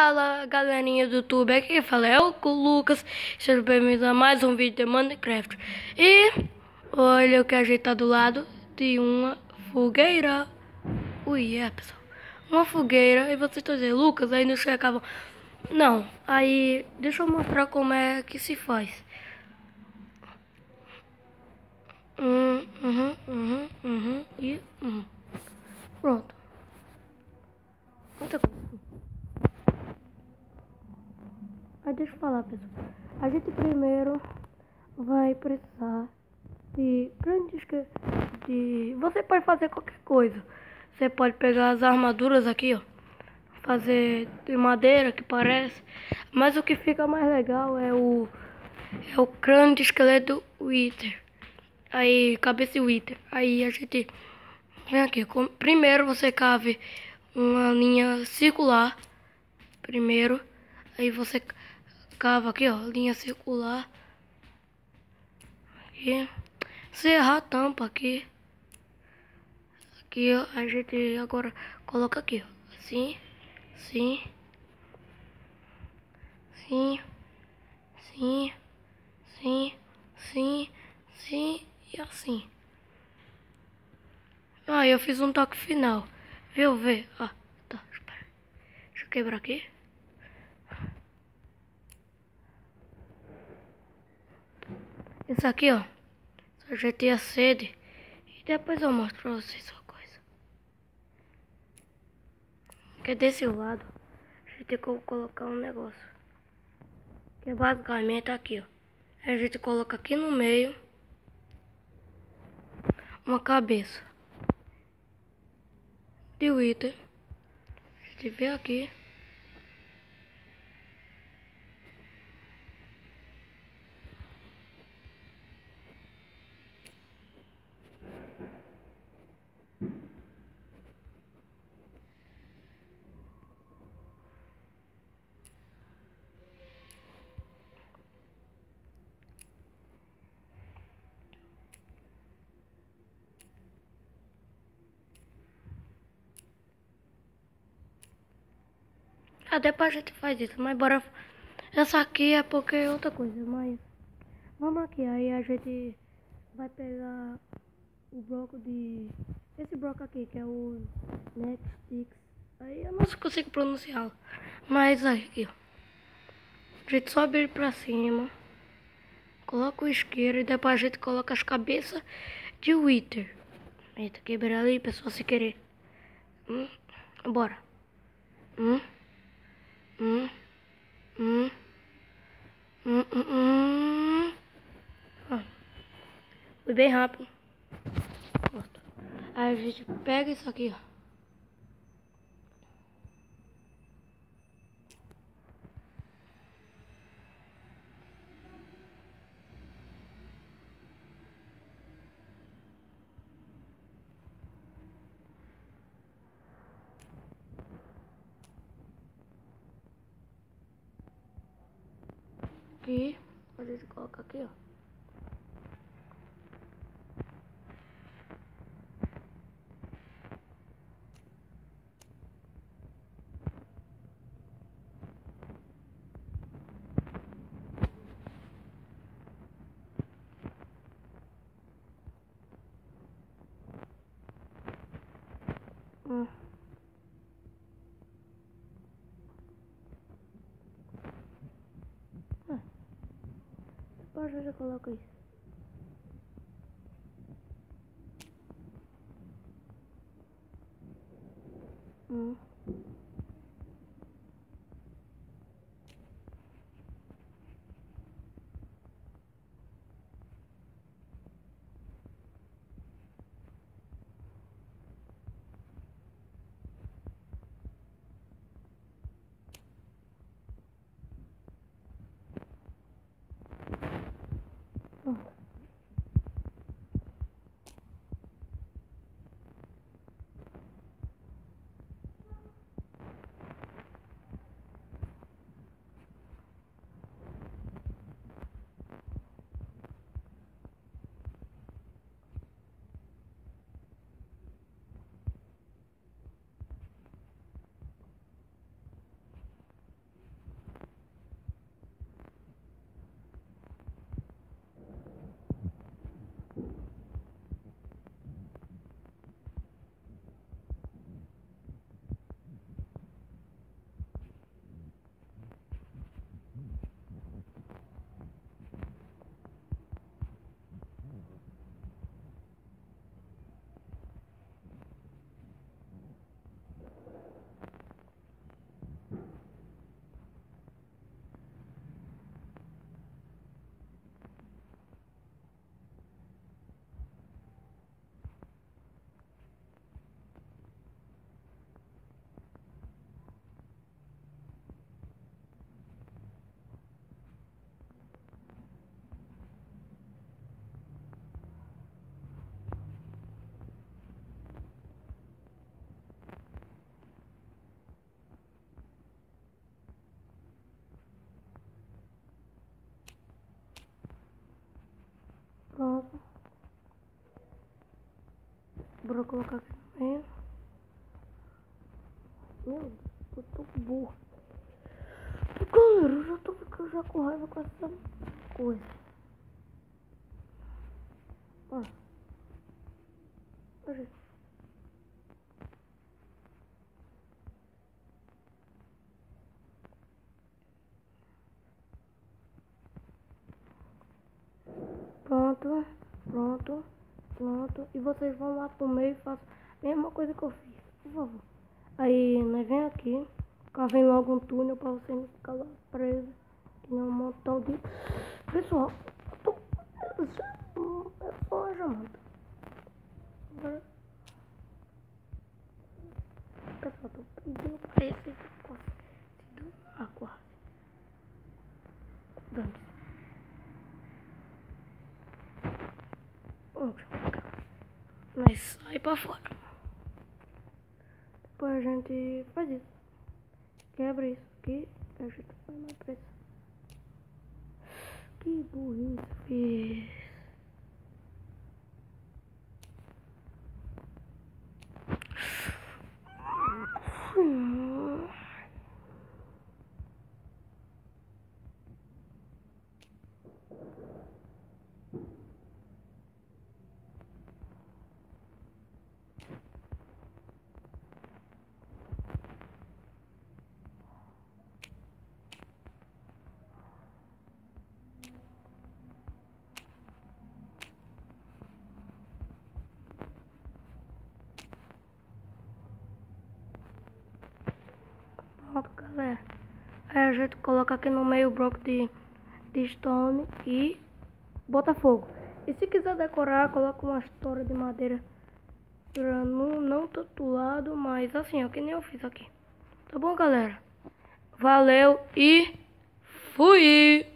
Fala galerinha do YouTube, aqui quem fala é o Lucas. Sejam bem-vindos a mais um vídeo de Minecraft. E olha o que a gente tá do lado de uma fogueira. Ui, pessoal, uma fogueira. E vocês estão dizendo, Lucas, aí não chegavam. Não, aí deixa eu mostrar como é que se faz. Pronto. Muita coisa. Aí deixa eu falar, pessoal. A gente primeiro vai precisar de Você pode fazer qualquer coisa. Você pode pegar as armaduras aqui, ó. Fazer de madeira, que parece. Mas o que fica mais legal é o crânio de esqueleto Wither. Aí, cabeça Wither. Aí a gente vem aqui. Primeiro você cave uma linha circular. Primeiro. Aí você cava aqui, ó, linha circular. Aqui. Se errar a tampa aqui. Aqui, ó, a gente agora coloca aqui, ó. Assim, sim, sim, sim, sim, sim, sim e assim. Ah, eu fiz um toque final. Viu, ver? Ah, tá, espera. Deixa eu quebrar aqui. Isso aqui, ó. Só ajeitei a sede. E depois eu mostro pra vocês uma coisa. Que é desse lado. A gente tem que colocar um negócio. Que é basicamente aqui, ó. A gente coloca aqui no meio uma cabeça de Wither. A gente vê aqui. Ah, depois a gente faz isso, mas bora. Essa aqui é porque é outra coisa, mas vamos aqui, aí a gente vai pegar o bloco de... Esse bloco aqui, que é o Nextix. Aí eu não consigo pronunciá-lo. Mas aqui, ó. A gente sobe ele pra cima. Coloca o isqueiro e depois a gente coloca as cabeças de Wither. Eita, quebrei ali, pessoal, sem querer. Bora. Hum. Ah, foi bem rápido. Pronto. Aí a gente pega isso aqui, ó. Aqui. A gente coloca aqui, ó. Depois a gente coloca isso. Bora colocar aqui no meio. Meu Deus, eu tô burro. Galera, eu já tô ficando já com raiva com essa coisa. Olha. Olha. Pronto, pronto, pronto. E vocês vão lá pro meio e façam a mesma coisa que eu fiz, por favor. Aí, nós vem aqui, cavem logo um túnel pra você não ficar lá preso. Que nem um montão de... Pessoal, eu tô... Eu sou a Jamanta. Agora... Pessoal, tô pedindo pra esse negócio de água. Dane-se. Nós sai pra fora. Depois a gente faz isso. Quebra isso aqui. A gente vai mais preso. Que burrice fiz. Pronto, galera. Aí a gente coloca aqui no meio o bloco de stone e bota fogo. E se quiser decorar, coloca uma história de madeira pra não tanto lado, mas assim, é o que nem eu fiz aqui. Tá bom, galera? Valeu e fui!